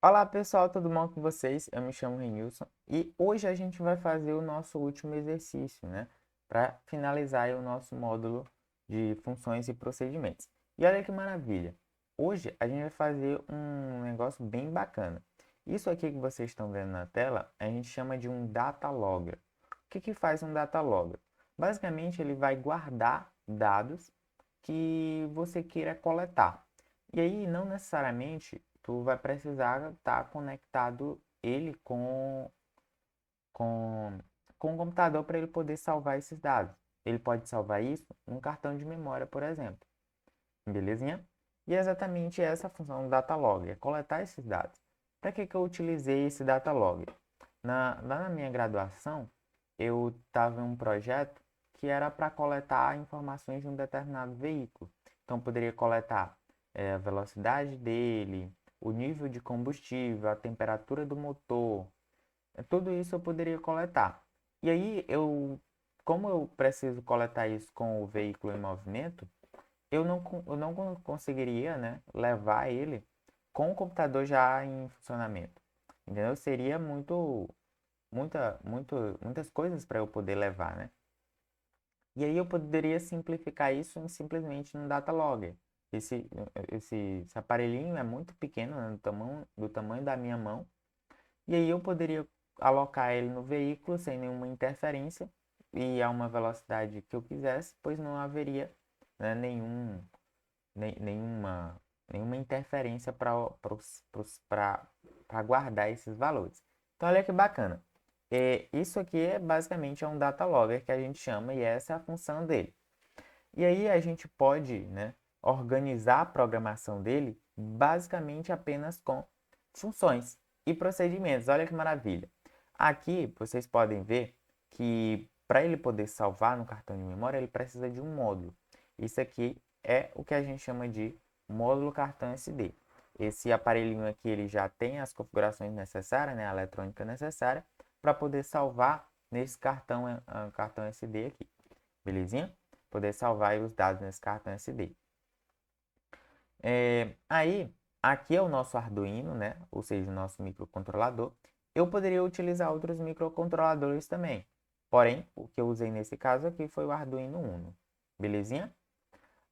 Olá pessoal, tudo bom com vocês? Eu me chamo Renilson e hoje a gente vai fazer o nosso último exercício, né? Para finalizar aí o nosso módulo de funções e procedimentos. E olha que maravilha! Hoje a gente vai fazer um negócio bem bacana. Isso aqui que vocês estão vendo na tela, a gente chama de um data logger. O que que faz um data logger? Basicamente, ele vai guardar dados que você queira coletar. E aí, não necessariamente, tu vai precisar estar conectado ele com, com o computador para ele poder salvar esses dados. Ele pode salvar isso num cartão de memória, por exemplo. Belezinha? E é exatamente essa a função do data log, é coletar esses dados. Para que eu utilizei esse data log? Lá na minha graduação, eu estava em um projeto que era para coletar informações de um determinado veículo. Então, eu poderia coletar a velocidade dele, o nível de combustível, a temperatura do motor, tudo isso eu poderia coletar. E aí, como eu preciso coletar isso com o veículo em movimento, eu não conseguiria, né, levar ele com o computador já em funcionamento. Entendeu? Seria muitas coisas para eu poder levar, né? E aí eu poderia simplificar isso em simplesmente um data logger. Esse aparelhinho é muito pequeno, né, do tamanho da minha mão. E aí eu poderia alocar ele no veículo sem nenhuma interferência e a uma velocidade que eu quisesse, pois não haveria, né, nenhuma interferência para guardar esses valores. Então, olha que bacana. Isso aqui basicamente é um data logger que a gente chama e essa é a função dele. E aí a gente pode, né, organizar a programação dele basicamente apenas com funções e procedimentos. Olha que maravilha. Aqui vocês podem ver que para ele poder salvar no cartão de memória, ele precisa de um módulo. Isso aqui é o que a gente chama de módulo cartão SD. Esse aparelhinho aqui ele já tem as configurações necessárias, né, a eletrônica necessária para poder salvar nesse cartão SD aqui. Belezinha? Poder salvar os dados nesse cartão SD. Aí, aqui é o nosso Arduino, né? Ou seja, o nosso microcontrolador. Eu poderia utilizar outros microcontroladores também. Porém, o que eu usei nesse caso aqui foi o Arduino Uno. Belezinha?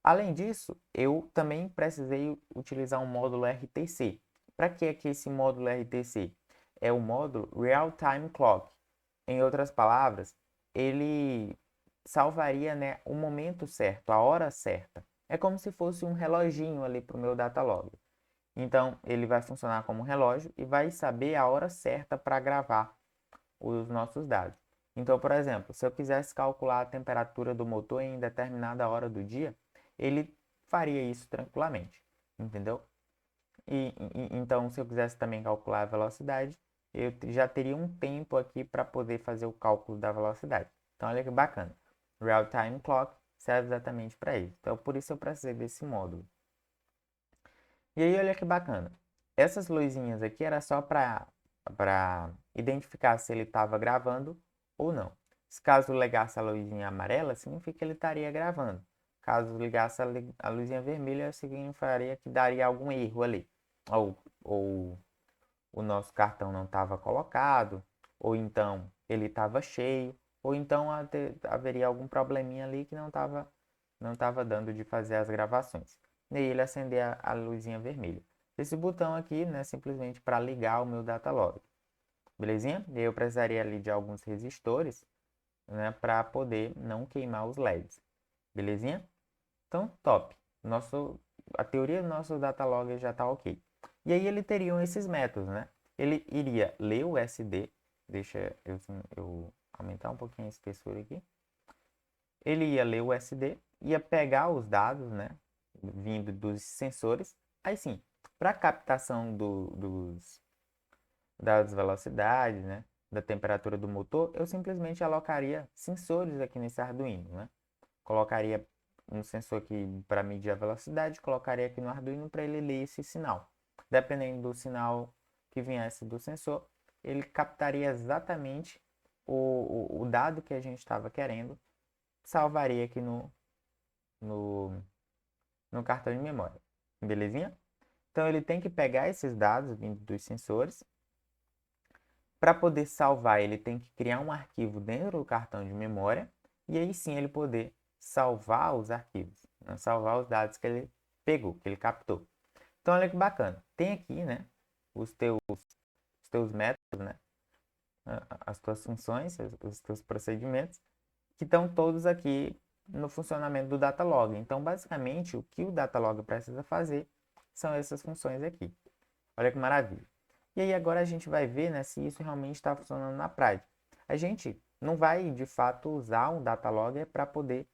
Além disso, eu também precisei utilizar um módulo RTC. Para que é que esse módulo RTC? É o módulo Real Time Clock. Em outras palavras, ele salvaria, né, o momento certo, a hora certa. É como se fosse um reloginho ali para o meu datalog. Então, ele vai funcionar como um relógio e vai saber a hora certa para gravar os nossos dados. Então, por exemplo, se eu quisesse calcular a temperatura do motor em determinada hora do dia, ele faria isso tranquilamente, entendeu? Então, se eu quisesse também calcular a velocidade, eu já teria um tempo aqui para poder fazer o cálculo da velocidade. Então, olha que bacana. Real Time Clock serve exatamente para isso. Então, por isso eu precisei desse módulo. E aí, olha que bacana. Essas luzinhas aqui era só para identificar se ele estava gravando ou não. Se caso ligasse a luzinha amarela, significa que ele estaria gravando. Caso ligasse a luzinha vermelha, significaria que daria algum erro ali. Ou o nosso cartão não estava colocado, ou então ele estava cheio, ou então haveria algum probleminha ali que não estava dando de fazer as gravações. E aí ele acender a luzinha vermelha. Esse botão aqui, né, simplesmente para ligar o meu datalog. Belezinha? E aí eu precisaria ali de alguns resistores, né, para poder não queimar os LEDs. Belezinha? Então, top. A teoria do nosso datalog já está ok. E aí ele teriam esses métodos, né? Ele iria ler o SD, deixa eu aumentar um pouquinho a espessura aqui. Ele ia ler o SD, ia pegar os dados, né, vindo dos sensores. Aí sim, para captação das velocidades, né, da temperatura do motor, eu simplesmente alocaria sensores aqui nesse Arduino, né? Colocaria um sensor aqui para medir a velocidade, colocaria aqui no Arduino para ele ler esse sinal. Dependendo do sinal que viesse do sensor, ele captaria exatamente o dado que a gente estava querendo, salvaria aqui no, no cartão de memória. Belezinha? Então, ele tem que pegar esses dados vindo dos sensores. Para poder salvar, ele tem que criar um arquivo dentro do cartão de memória. E aí sim ele poder salvar os arquivos, né? Salvar os dados que ele pegou, que ele captou. Então, olha que bacana. Tem aqui, né, os teus métodos, né, as tuas funções, os teus procedimentos, que estão todos aqui no funcionamento do Datalog. Então, basicamente, o que o Datalog precisa fazer são essas funções aqui. Olha que maravilha. E aí agora a gente vai ver, né, se isso realmente está funcionando na prática. A gente não vai, de fato, usar um Datalogger para poder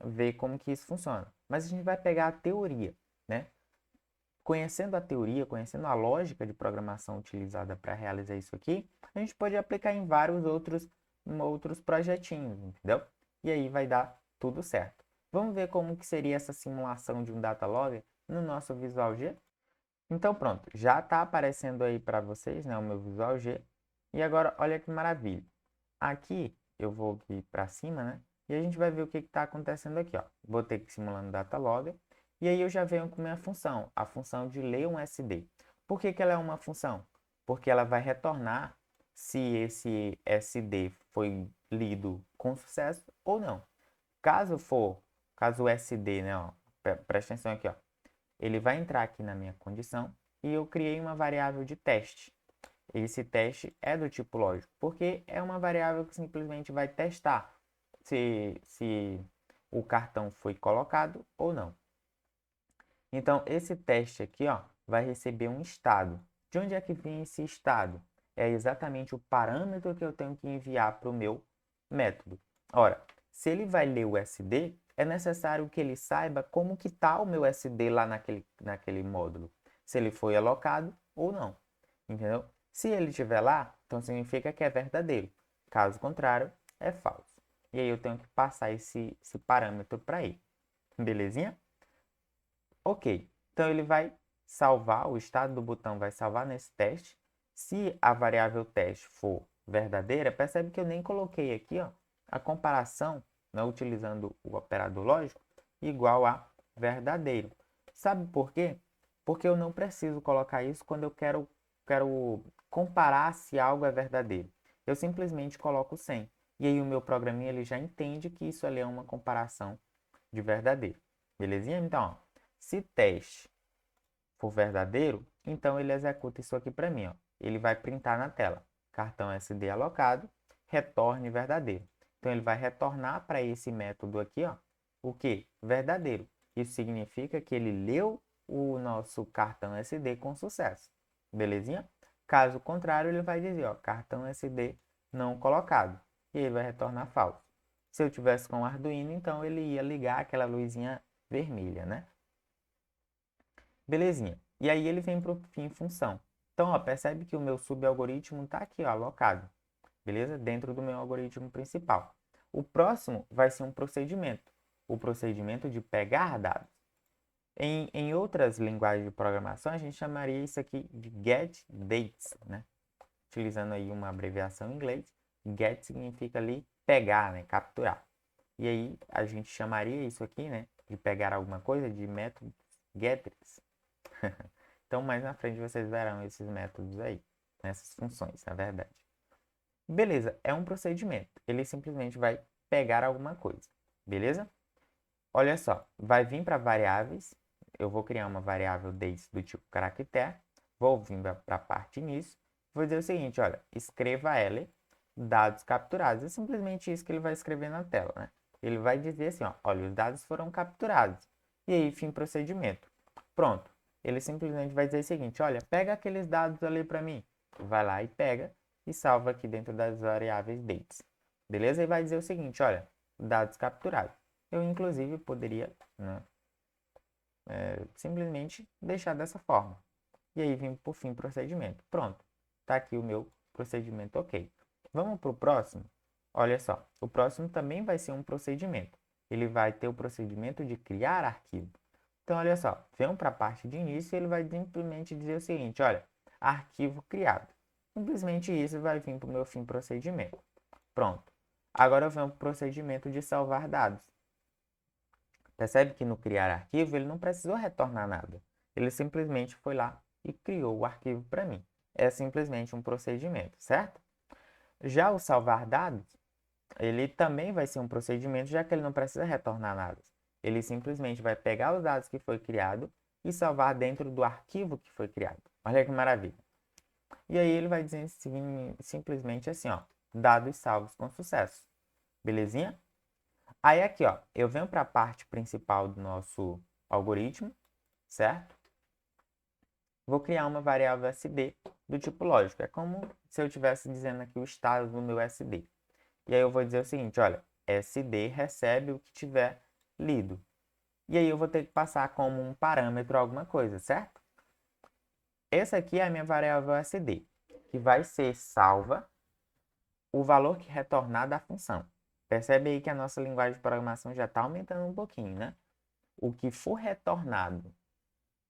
ver como que isso funciona. Mas a gente vai pegar a teoria, né? Conhecendo a teoria, conhecendo a lógica de programação utilizada para realizar isso aqui, a gente pode aplicar em vários outros projetinhos, entendeu? E aí vai dar tudo certo. Vamos ver como que seria essa simulação de um Datalogger no nosso Visual G? Então pronto, já está aparecendo aí para vocês, né, o meu Visual G. E agora, olha que maravilha. Aqui, eu vou aqui para cima, né? E a gente vai ver o que está acontecendo aqui, ó. Botei aqui simulando Datalogger. E aí eu já venho com minha função, a função de ler um SD. Por que ela é uma função? Porque ela vai retornar se esse SD foi lido com sucesso ou não. Caso o SD, né, ó, presta atenção aqui, ó. Ele vai entrar aqui na minha condição e eu criei uma variável de teste. Esse teste é do tipo lógico, porque é uma variável que simplesmente vai testar se o cartão foi colocado ou não. Então, esse teste aqui, ó, vai receber um estado. De onde é que vem esse estado? É exatamente o parâmetro que eu tenho que enviar para o meu método. Ora, se ele vai ler o SD, é necessário que ele saiba como que está o meu SD lá naquele módulo. Se ele foi alocado ou não. Entendeu? Se ele estiver lá, então significa que é verdadeiro. Caso contrário, é falso. E aí eu tenho que passar esse parâmetro para ele. Belezinha? Ok. Então ele vai salvar, o estado do botão vai salvar nesse teste. Se a variável teste for verdadeira, percebe que eu nem coloquei aqui, ó, a comparação, né, utilizando o operador lógico, igual a verdadeiro. Sabe por quê? Porque eu não preciso colocar isso quando eu quero comparar se algo é verdadeiro. Eu simplesmente coloco 100. E aí o meu programinha ele já entende que isso ali é uma comparação de verdadeiro. Belezinha? Então, ó, se teste for verdadeiro, então ele executa isso aqui para mim, ó. Ele vai printar na tela. Cartão SD alocado, retorne verdadeiro. Então ele vai retornar para esse método aqui, ó, o que? Verdadeiro. Isso significa que ele leu o nosso cartão SD com sucesso. Belezinha? Caso contrário, ele vai dizer, ó, cartão SD não colocado. E ele vai retornar falso. Se eu tivesse com o Arduino, então ele ia ligar aquela luzinha vermelha, né? Belezinha. E aí ele vem para o fim função. Então, ó, percebe que o meu subalgoritmo está aqui, ó, alocado. Beleza? Dentro do meu algoritmo principal. O próximo vai ser um procedimento. O procedimento de pegar dados. Em outras linguagens de programação, a gente chamaria isso aqui de getDates, né? Utilizando aí uma abreviação em inglês. Get significa ali pegar, né? Capturar. E aí a gente chamaria isso aqui, né? De pegar alguma coisa de método getters. Então, mais na frente vocês verão esses métodos aí, essas funções, na verdade. Beleza, é um procedimento. Ele simplesmente vai pegar alguma coisa, beleza? Olha só, vai vir para variáveis. Eu vou criar uma variável dates do tipo caractere. Vou vir para a parte início. Vou dizer o seguinte, olha, escreva L, dados capturados. É simplesmente isso que ele vai escrever na tela, né? Ele vai dizer assim, ó, olha, os dados foram capturados. E aí, fim procedimento. Pronto. Ele simplesmente vai dizer o seguinte, olha, pega aqueles dados ali para mim. Vai lá e pega e salva aqui dentro das variáveis dates. Beleza? E vai dizer o seguinte, olha, dados capturados. Eu, inclusive, poderia, né, simplesmente deixar dessa forma. E aí, vim por fim procedimento. Pronto. Está aqui o meu procedimento ok. Vamos para o próximo? Olha só, o próximo também vai ser um procedimento. Ele vai ter o procedimento de criar arquivo. Então, olha só, vem para a parte de início e ele vai simplesmente dizer o seguinte, olha, arquivo criado. Simplesmente isso vai vir para o meu fim procedimento. Pronto. Agora eu venho para o procedimento de salvar dados. Percebe que no criar arquivo ele não precisou retornar nada. Ele simplesmente foi lá e criou o arquivo para mim. É simplesmente um procedimento, certo? Já o salvar dados, ele também vai ser um procedimento, já que ele não precisa retornar nada. Ele simplesmente vai pegar os dados que foi criado e salvar dentro do arquivo que foi criado. Olha que maravilha. E aí ele vai dizer simplesmente assim, ó, dados salvos com sucesso. Belezinha? Aí aqui, ó, eu venho para a parte principal do nosso algoritmo, certo? Vou criar uma variável SD do tipo lógico. É como se eu estivesse dizendo aqui o estado do meu SD. E aí eu vou dizer o seguinte, olha, SD recebe o que tiver lido. E aí eu vou ter que passar como um parâmetro alguma coisa, certo? Essa aqui é a minha variável SD, que vai ser salva o valor que retornar da função. Percebe aí que a nossa linguagem de programação já está aumentando um pouquinho, né? O que for retornado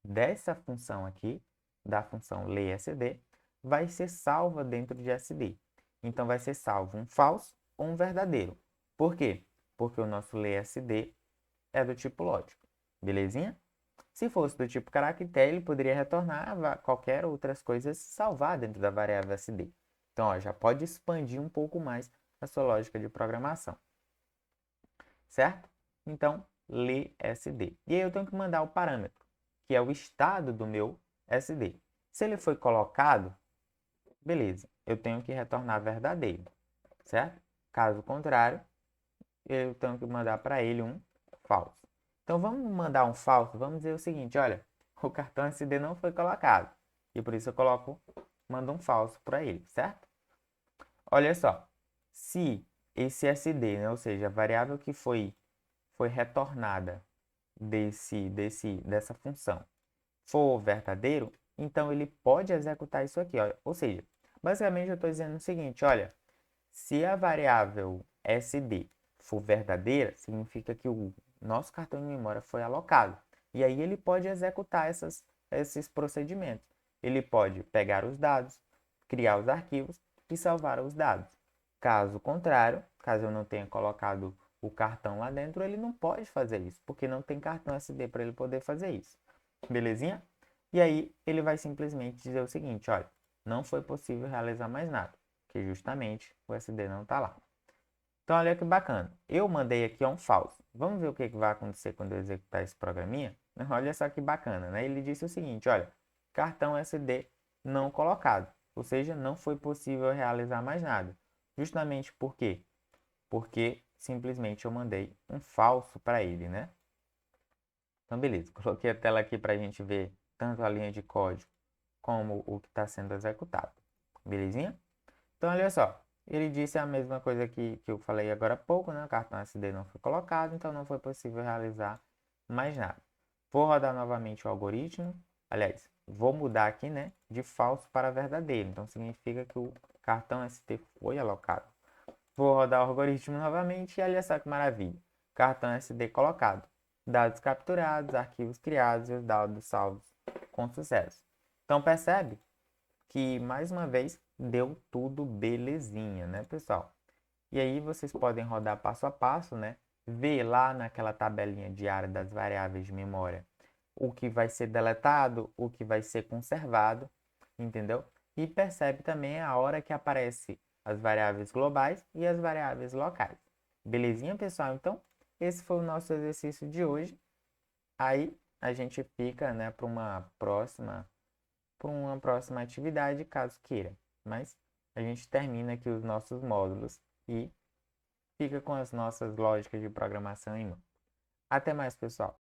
dessa função aqui, da função ler_sd, vai ser salva dentro de SD. Então, vai ser salvo um falso ou um verdadeiro. Por quê? Porque o nosso ler_sd é do tipo lógico. Belezinha? Se fosse do tipo caractere, ele poderia retornar qualquer outras coisas salvar dentro da variável SD. Então, ó, já pode expandir um pouco mais a sua lógica de programação. Certo? Então, ler_sd. E aí eu tenho que mandar o parâmetro, que é o estado do meu SD. Se ele foi colocado, beleza, eu tenho que retornar verdadeiro, certo? Caso contrário, eu tenho que mandar para ele um falso. Então, vamos mandar um falso, vamos dizer o seguinte, olha, o cartão SD não foi colocado. E por isso eu mando um falso para ele, certo? Olha só, se esse SD, né, ou seja, a variável que foi retornada dessa função for verdadeiro, então ele pode executar isso aqui. Ó. Ou seja, basicamente eu estou dizendo o seguinte, olha, se a variável SD for verdadeira, significa que o nosso cartão de memória foi alocado. E aí ele pode executar esses procedimentos. Ele pode pegar os dados, criar os arquivos e salvar os dados. Caso contrário, caso eu não tenha colocado o cartão lá dentro, ele não pode fazer isso, porque não tem cartão SD para ele poder fazer isso. Belezinha? E aí ele vai simplesmente dizer o seguinte, olha, não foi possível realizar mais nada, que justamente o SD não está lá. Então olha que bacana, eu mandei aqui um falso. Vamos ver o que vai acontecer quando eu executar esse programinha? Olha só que bacana, né? Ele disse o seguinte, olha, cartão SD não colocado, ou seja, não foi possível realizar mais nada. Justamente por quê? Porque simplesmente eu mandei um falso para ele, né? Então, beleza. Coloquei a tela aqui para a gente ver tanto a linha de código como o que está sendo executado. Belezinha? Então, olha só. Ele disse a mesma coisa que eu falei agora há pouco, né? O cartão SD não foi colocado, então não foi possível realizar mais nada. Vou rodar novamente o algoritmo. Aliás, vou mudar aqui, né? De falso para verdadeiro. Então, significa que o cartão SD foi alocado. Vou rodar o algoritmo novamente e olha só que maravilha. Cartão SD colocado. Dados capturados, arquivos criados e os dados salvos com sucesso. Então percebe que mais uma vez deu tudo belezinha, né, pessoal? E aí vocês podem rodar passo a passo, né? Ver lá naquela tabelinha diária das variáveis de memória o que vai ser deletado, o que vai ser conservado, entendeu? E percebe também a hora que aparece as variáveis globais e as variáveis locais. Belezinha, pessoal? Então, esse foi o nosso exercício de hoje. Aí a gente fica, né, para uma próxima atividade, caso queira. Mas a gente termina aqui os nossos módulos e fica com as nossas lógicas de programação em mão. Até mais, pessoal!